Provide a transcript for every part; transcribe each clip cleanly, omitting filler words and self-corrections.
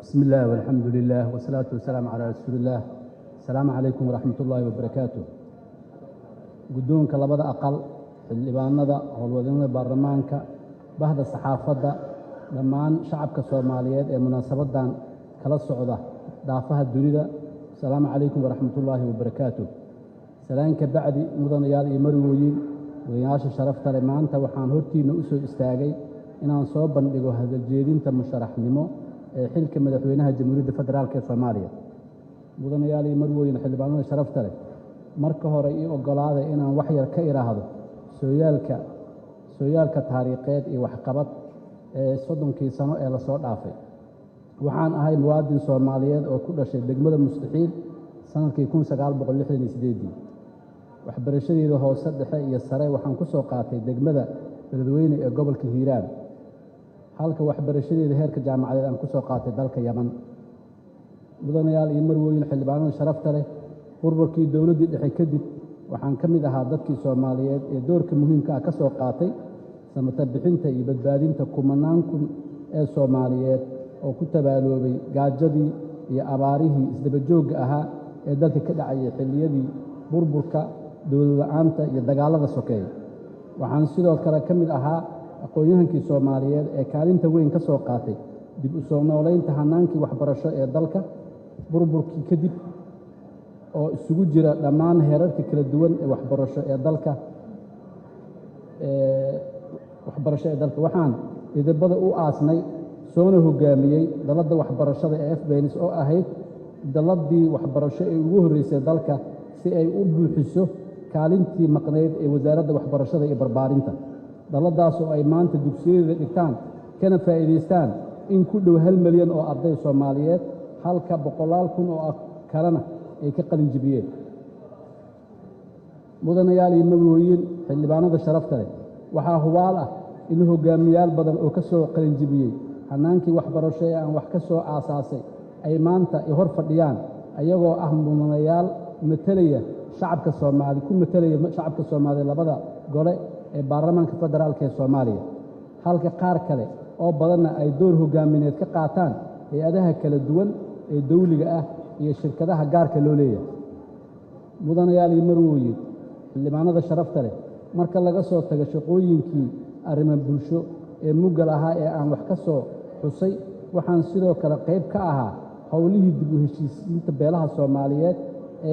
بسم الله والحمد لله والصلاة والسلام على رسول الله. السلام عليكم ورحمة الله وبركاته. قدونك لبدا أقل اللبانada howlwadeenada baarlamaanka bahda saxaafadda dhammaan shacabka Soomaaliyeed ee munaasabadan kala socda daafaha dunida. Assalaamu calaykum waraxmatullaahi wabarakaatuh. salaanka bacdi mudanayaal iyo marwooyin wadayaasha sharafta leh, maanta waxaan hortiina u soo istaagay inaan soo bandhigo hadaljeedinta musharaxnimo ee xilka madaxweynaha Jamhuuriyadda Federaalka ee Soomaaliya. mudanayaal iyo marwooyin xildhibaanada sharafta leh, marka hore ii ogolaaday inaan wax yar ka iraahdo sooyaalka taariikheed iyo waxqabad ee 30 sano ee la soo dhaafay. waxaan ahay muwaadin Soomaaliyeed oo ku dhashay degmada Mustaxiil sanadkii 1968. waxbarashadeeda hoose dhexe iyo sare waxaan ku soo qaatay degmada Beledweyne ee gobolka Hiiraan, halka waxbarashadeeda heerka jaamacadeed aan ku soo qaatay dalka Yaman. mudanayaal iyo marwooyin xildhibaanada sharafta leh, burburkii dowladdii dhexe kadib waxaan ka mid ahaa dadkii Soomaaliyeed ee doorka muhiimka ah ka soo qaatay samata bixinta iyo badbaadinta kumanaan kun ee Soomaaliyeed oo ku tabaaloobay gaajadii iyo abaarihii isdaba joogga ahaa ee dalka ka dhacayay xilliyadii burburka, dowlad la'aanta iyo dagaalada sokeeye. waxaan sidoo kale ka mid ahaa aqoon-yahankii Soomaaliyeed ee kaalinta weyn ka soo qaatay dib u soo noolaynta hannaankii waxbarasho ee dalka burburkii kadib, oo isugu jira dhammaan heerarka kala duwan ee waxbarasho ee dalka. waxaan idabada u aasnay soona hogaamiyey dalladda waxbarashada ee FBNS oo ahayd dalladdii waxbarasho ee ugu horreysay dalka si ay u buuxiso kaalintii maqnayd ee wasaaradda waxbarashada iyo barbaarinta. dalladaas oo ay maanta dugsiyada dhigtaan kana faa'iidaystaan in ku dhow 1 milyan oo arday Soomaaliyeed, halka 100 kun oo kalena ay ka qalin jibiyeen. mudanayaal iyo marwooyin xildhibaanada sharafta leh, waxaa hubaal ah in hogaamiyaal badan oo ka soo qalin jibiyey hannaankii waxbarasho ee aan wax ka soo aasaasay ay maanta hor fadhiyaan ayagoo ah mudanayaal matalaya shacabka Soomaaliya labada gole ee baarlamaanka federaalka ee Soomaaliya, halka qaar kale oo badanna ay door hogaamineed ka qaataan hay-adaha kala duwan ee dawliga ah iyo shirkadaha gaarka loo leeyahay. mudanayaal iyo marwooyin xildhibaanada sharafta leh, marka laga soo tago shaqooyinkii arrimo bulsho ee muggal ahaa ee aan wax ka soo xusay, waxaan sidoo kale qayb ka ahaa howlihii dib u heshiisiinta beelaha Soomaaliyeed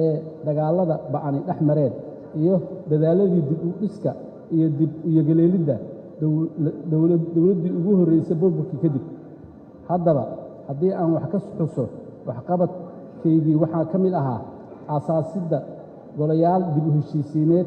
ee dagaalada ba'ani dhex mareen iyo dadaaladii dib u dhiska iyo dib u yagaleelidda dowladdii ugu horreysay burburkii kadib. haddaba haddii aan wax ka xuso waxqabadkaygii, waxaa ka mid ahaa aasaasidda golayaal dib u heshiisiineed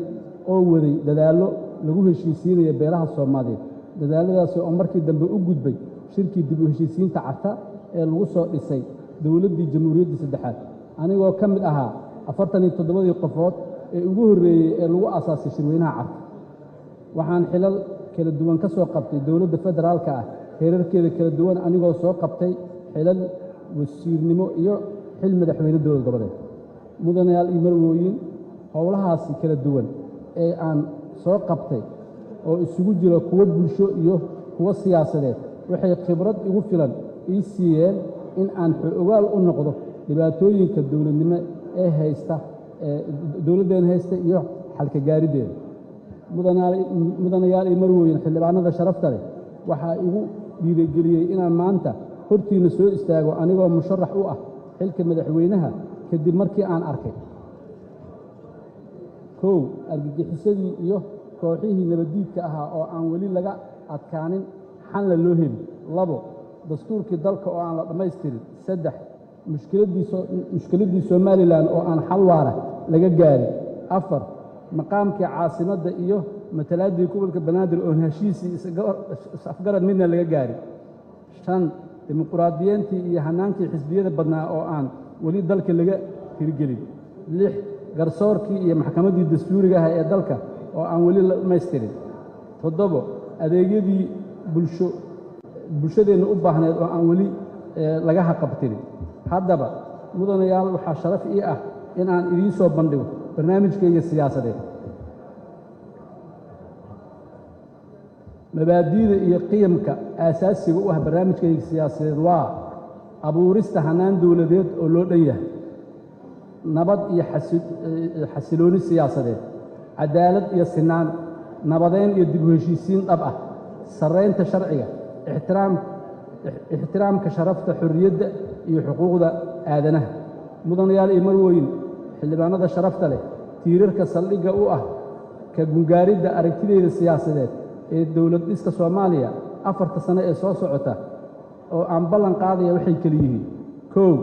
oo waday dadaallo lagu heshiisiinayo beelaha Soomaaliyeed. dadaaladaasi oo markii dambe u gudbay shirkii dib u heshiisiinta Carta ee lagu soo dhisay dowladdii Jamhuuriyadda saddexaad, anigoo ka mid ahaa 47 qofood ee ugu horreeyey ee lagu aasaasay shirweynaha Carta. waxaan xilal kala duwan ka soo qabtay dowladda federaalka ah heerarkeeda kala duwan, anigoo soo qabtay xilal wasiirnimo iyo xil madaxweyne dowlad goboleed. mudanayaal iyo marwooyin, howlahaasi kala duwan ee aan soo qabtay oo isugu jira kuwo bulsho iyo kuwo siyaasadeed waxay khibrad igu filan ii siiyeen in aan ogaal u noqdo dhibaatooyinka dowladdeen haysta iyo xalka gaariddeeda. mudanayaal iyo marwooyin xildhibaanada sharafta leh, waxaa igu dhiirigeliyey inaan maanta hortiina soo istaago anigoo musharax u ah xilka madaxweynaha kadib markii aan arkay: 1. argagixisadii iyo kooxihii nabaddiidka ahaa oo aan weli laga adkaanin xanla loo heli. 2. dastuurkii dalka oo aan la dhammaystirin. 3. mushkiladdii Somalilan oo aan xal waara laga gaarin. 4. maqaamkii caasimadda iyo matalaaddii gobolka Banaadir oo heshiisii is-afgarad midna laga gaarin. 5. dimuqraadiyiintii iyo hannaankii xisbiyada badnaa oo aan weli dalka laga hirgelin. 6. garsoorkii iyo maxkamaddii dastuuriga ah ee dalka oo aan weli la dhammaystirin. 7. adeegyadii bulshadeenna u baahneed oo aan weli laga haqabtirin. haddaba mudanayaal, waxaa sharaf ii ah in aan idiin soo bandhigo barnaamijkayga siyaasadeed. mabaadi'da iyo qiyamka aasaasiga u ah barnaamijkayga siyaasadeed waa abuurista hanaan dowladeed oo loo dhan yahay nabad iyo xasilooni siyaasadeed cadaalad iyo sinaan nabadeyn iyo dib u heshiisiin dhab ah sarreynta sharciga ixtiraamka sharafta xorriyadda iyo xuquuqda aadanaha mudanayaal iyo marwooyin xildhibaanada sharafta leh tiirarka saldhigga u ah ka gungaaridda aragtideeda siyaasadeed ee dowlad dhiska Soomaaliya 4 sano ee soo socota oo aan ballan qaadaya waxay kala yihiin koow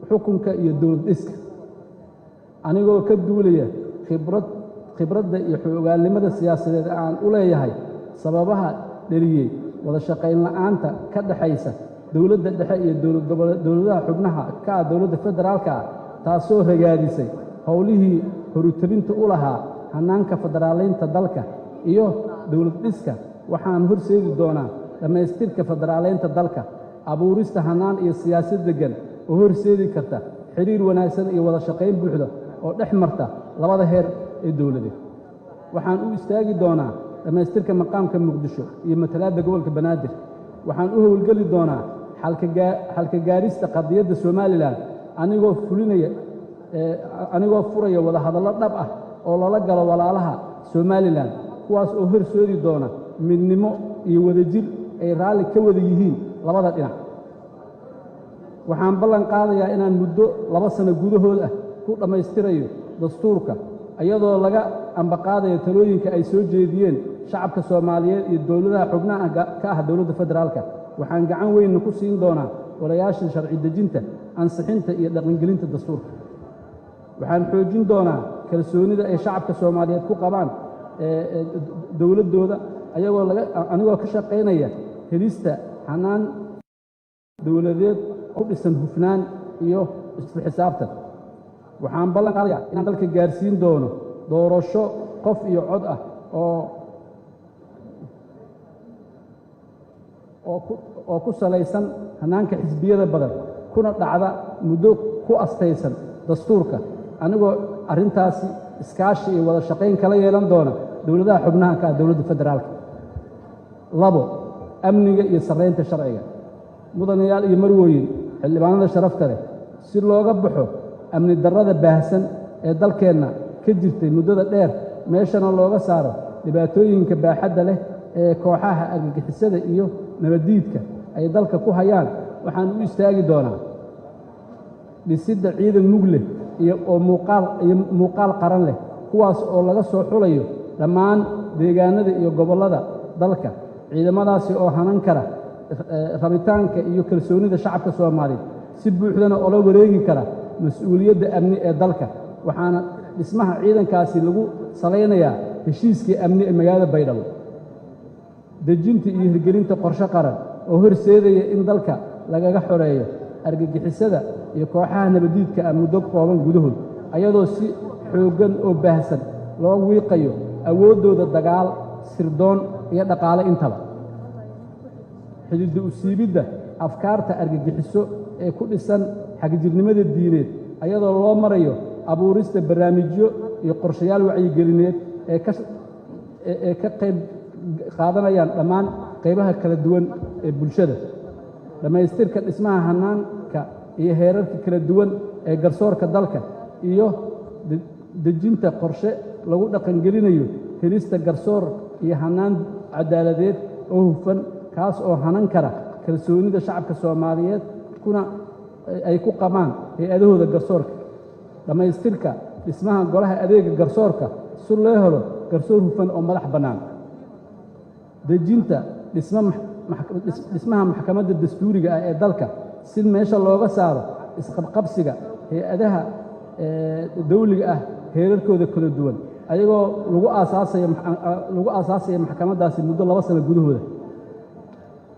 xukunka iyo dowlad dhiska anigoo ka duulaya khibradda iyo xoogaalnimada siyaasadeed aan u leeyahay sababaha dhaliyey wada shaqayn la'aanta ka dhaxaysa dowladda dhexe iyo dowladaha xubnaha ka ah dowladda federaalka ah taasoo ragaadisay howlihii horutabinta u lahaa hannaanka federaaleynta dalka iyo dowlad dhiska waxaan horseedi doonaa dhammaystirka federaaleynta dalka abuurista hannaan iyo siyaasad deggan oo horseedi karta xiriir wanaagsan iyo wada shaqayn buuxda oo dhex marta labada heer ee dowladeed waxaan u istaagi doonaa dhammaystirka maqaamka muqdisho iyo matalaadda gobolka banaadir waxaan u howlgeli doonaa xalka gaarista qadiyadda Somaliland anigoo furaya wada hadallo dhab ah oo lala galo walaalaha Somaliland kuwaas oo horseedi doona midnimo iyo wadajir ay raalli ka wada yihiin labada dhinac waxaan ballan qaadayaa inaan muddo 2 sano gudahood ah ku dhammaystirayo dastuurka iyadoo laga ambaqaadayo talooyinka ay soo jeediyeen shacabka Soomaaliyeed iyo dowladaha xubnaha ka ah dowladda federaalka waxaan gacan weyn ku siin doonaa walayaasha sharci dejinta ansixinta iyo dhaqangelinta dastuurka waxaan xoojin doonaa kalsoonida ay shacabka Soomaaliyeed ku qabaan dowladooda anigoo ka shaqaynaya helista hanaan dowladeed ku dhisan hufnaan iyo isla xisaabtan waxaan ballan qaadayaa inaan dalka gaarsiin doono doorasho qof iyo cod ah oo ku salaysan hannaanka xisbiyada badan kuna dhacda muddo ku astaysan dastuurka anigoo arrintaasi iskaashi iyo wada shaqayn kala yeelan doona dowladaha xubnaha ka ah dowladda federaalka 2 amniga iyo sarreynta sharciga mudanayaal iyo marwooyin xildhibaanada sharafta leh si looga baxo amni darrada baahsan ee dalkeenna ka jirtay muddada dheer meeshana looga saaro dhibaatooyinka baaxadda leh ee kooxaha argagixisada iyo nabadiidka ay dalka ku hayaan waxaan u istaagi doonaa dhisidda ciidan mug leh iyo muuqaal qaran leh kuwaas oo laga soo xulayo dhammaan deegaanada iyo gobollada dalka ciidamadaasi oo hanan kara rabitaanka iyo kalsoonida shacabka Soomaaliyeed si buuxdana oo la wareegi kara mas'uuliyadda amni ee dalka waxaana dhismaha ciidankaasi lagu salaynayaa heshiiskii amni ee magaalada Baydhabo dejinta iyo hirgelinta qorshe qaran oo horseedaya in dalka lagaga xoreeyo argagixisada iyo kooxaha nabadiidka ah muddo kooban gudahood ayadoo si xooggan oo baahsan loo wiiqayo awooddooda dagaal sirdoon iyo dhaqaale intaba xididda u siibidda afkaarta argagixiso ee ku dhisan xagjirnimada diineed ayadoo loo marayo abuurista barnaamijyo iyo qorshayaal wacyigelineed ee ka qayb qaadanayaan dhammaan qaybaha kala duwan ee bulshada dhammaystirka dhismaha hannaanka iyo heerarka kala duwan ee garsoorka dalka iyo dejinta qorshe lagu dhaqangelinayo helista garsoor iyo hannaan cadaaladeed oo hufan kaas oo hanan kara kalsoonida shacabka Soomaaliyeed ay ku qabaan hay'adahooda garsoorka dhammaystirka dhismaha golaha adeega garsoorka si loo helo garsoor hufan oo madax bannaan dejinta dhismaha maxkamadda dastuuriga ah ee dalka si meesha looga saaro isqabqabsiga hay'adaha dawliga ah heerarkooda kala duwan ayagoo lagu aasaasaya maxkamaddaasi muddo 2 sano gudahooda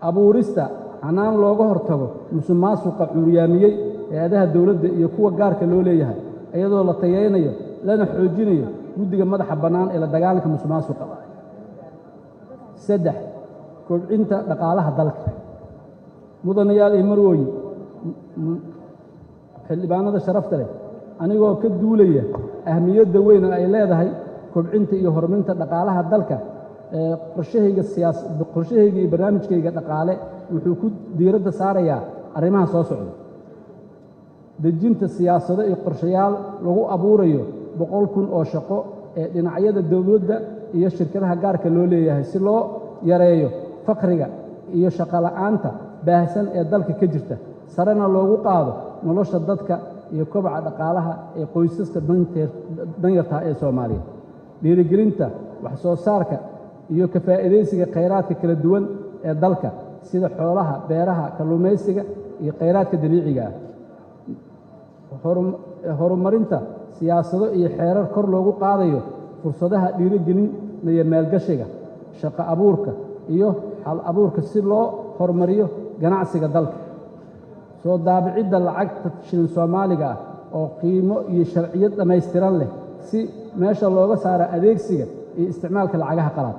abuurista hanaan looga hortago musuqmaasuqa cuuryaamiyey hay'adaha dowladda iyo kuwa gaarka loo leeyahay iyadoo la tayeynayo lana xoojinayo guddiga madaxa bannaan ee la dagaalanka musuqmaasuqa 3 kobcinta dhaqaalaha dalka mudanayaal iyo marwooyin xildhibaanada sharafta leh anigoo ka duulaya ahmiyadda weyn ay leedahay kobcinta iyo horumarinta dhaqaalaha dalka qorshahayga iyo barnaamijkayga dhaqaale wuxuu ku diiradda saarayaa arrimaha soo socda: dejinta siyaasado iyo qorshayaal lagu abuurayo 100,000 oo shaqo ee dhinacyada dowladda iyo shirkadaha gaarka loo leeyahay si loo yareeyo faqriga iyo shaqo la'aanta baahsan ee dalka ka jirta, sarena loogu qaado nolosha dadka iyo kobaca dhaqaalaha ee qoysaska danyarta ee Soomaaliya. Dhiirigelinta wax soo saarka iyo ka faa'iidaysiga kheyraadka kala duwan ee dalka sida xoolaha, beeraha, kalluumaysiga iyo kheyraadka dabiiciga ah. Horumarinta siyaasado iyo xeerar kor loogu qaadayo fursadaha dhiirigelinaya maalgashiga, shaqo abuurka iyo hal abuurka si loo horumariyo ganacsiga dalka. Soo daabicidda lacagta shilin Soomaaliga ah oo qiimo iyo sharciyad dhammaystiran leh si meesha looga saaro adeegsiga iyo isticmaalka lacagaha qalaad.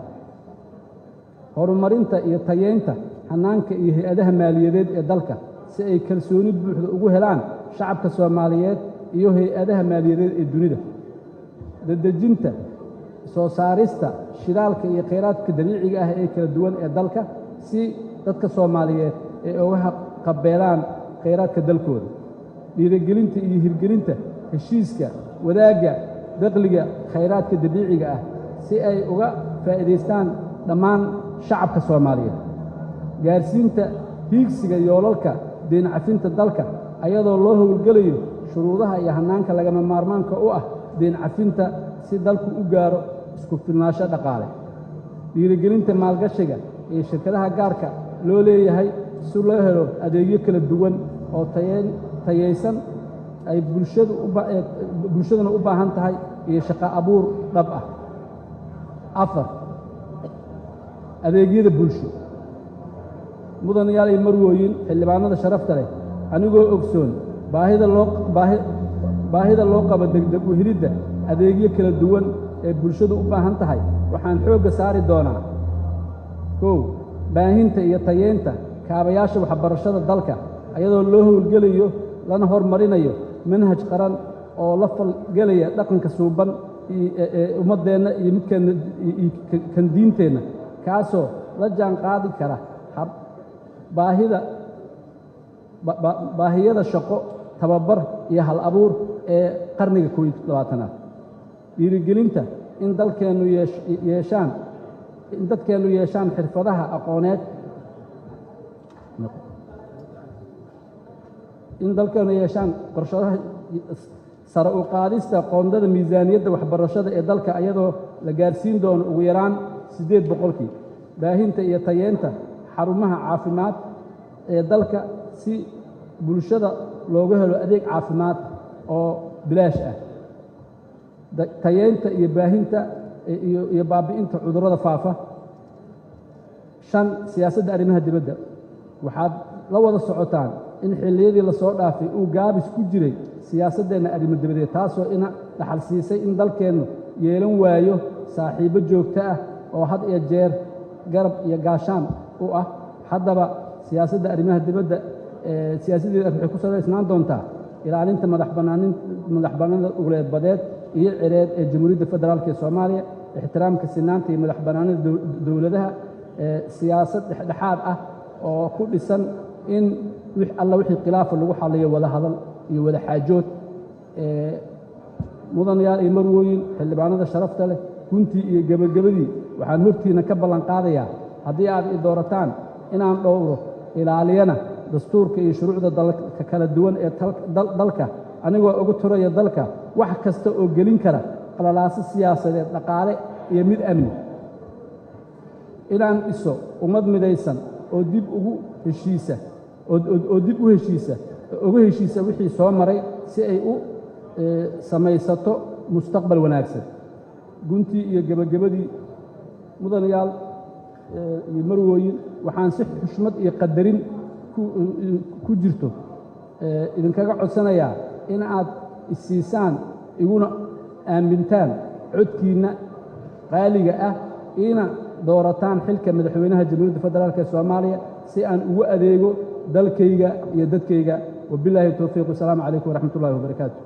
Horumarinta iyo tayeynta hannaanka iyo hay-adaha maaliyadeed ee dalka si ay kalsooni buuxda ugu helaan shacabka Soomaaliyeed iyo hay-adaha maaliyadeed ee dunida. Dadejinta soo saarista shidaalka iyo kheyraadka dabiiciga ah ee kala duwan ee dalka si dadka Soomaaliyeed ay uga qabeelaan kheyraadka dalkooda. Dhiirigelinta iyo hirgelinta heshiiska wadaagga dakhliga kheyraadka dabiiciga ah si ay uga faa'iidaystaan dhammaan shacabka Soomaaliyeed. Gaarsiinta hiigsiga yoolalka deyn cafinta dalka ayadoo loo howlgelayo shuruudaha iyo hannaanka lagama maarmaanka u ah deyn cafinta si dalku u gaaro isku filnaansho dhaqaale. Dhiirigelinta maalgashiga iyo shirkadaha gaarka loo leeyahay si loo helo adeegyo kala duwan oo tayeysan ay bulshaduna u baahan tahay iyo shaqo abuur dhab ah. 4. Adeegyada bulsho. Mudanayaal iyo marwooyin xildhibaanada sharafta leh, anigoo ogsoon baahida loo qabo degdeg u helidda adeegyo kala duwan ee bulshadu u baahan tahay, waxaan xoogga saari doonaa: 1. Baahinta iyo tayeynta kaabayaasha waxbarashada dalka ayadoo loo howlgelayo lana horumarinayo manhaj qaran oo la falgelaya dhaqanka suuban ee ummaddeenna iyo midkeenna kan diinteenna, kaasoo la jaan qaadi kara baahiyada shaqo, tababar iyo hal abuur ee qarniga 21aad. Dhiirigelinta in dadkeennu yeeshaan xirfadaha aqooneed, qorshadaha sare u qaadista qoondada miisaaniyadda waxbarashada ee dalka ayadoo la gaarsiin doono ugu yaraan 8%. Baahinta iyo tayeynta xarumaha caafimaad ee dalka si bulshada loogu helo adeeg caafimaad oo bilaash ah. Tayeynta iyo baahinta iyo baabi'inta cudurrada faafa. 5. Siyaasadda arrimaha dibadda. Waxaad la wada socotaan in xilliyadii la soo dhaafay uu gaabis ku jiray siyaasaddeenna arrimo dibadeed, taasoo ina dhaxal siisay in dalkeennu yeelan waayo saaxiibo joogto ah oo had iyo jeer garab iyo gaashaan u ah. Haddaba siyaasadda arrimaha dibadda siyaasaddeeda waxay ku salaysnaan doontaa ilaalinta madaxbannaanida dhuleedbadeed iyo cireed ee Jamhuuriyadda Federaalka ee Soomaaliya, ixtiraamka sinaanta iyo madaxbannaanida dowladaha, siyaasad dhexdhexaad ah oo ku dhisan in wixii khilaafa lagu xalliyo wada hadal iyo wada xaajood. Mudanayaal iyo marwooyin xildhibaanada sharafta leh, runtii iyo gebagabadii waxaan hortiina ka ballan qaadayaa haddii aad i doorataan inaan dhowro ilaaliyana dastuurka iyo shuruucda dalka kala duwan ee dalka, anigoo uga turaya dalka wax kasta oo gelin kara qalalaaso siyaasadeed, dhaqaale iyo mid amni, inaan dhiso ummad midaysan oo dib ugu heshiisa wixii soo maray si ay u samaysato mustaqbal wanaagsan. Guntii iyo gebagabadii, mudanayaal iyo marwooyin, waxaan si xushmad iyo qadarin ku jirto idinkaga codsanayaa in aad isiisaan iguna aamintaan codkiinna qaaliga ah, ina doorataan xilka madaxweynaha Jamhuuriyadda Federaalka ee Soomaaliya si aan ugu adeego dalkayga iyo dadkayga. Wabilaahi tawfiiq. Assalaamu calaykum waraxmatullaahi wabarakaatu.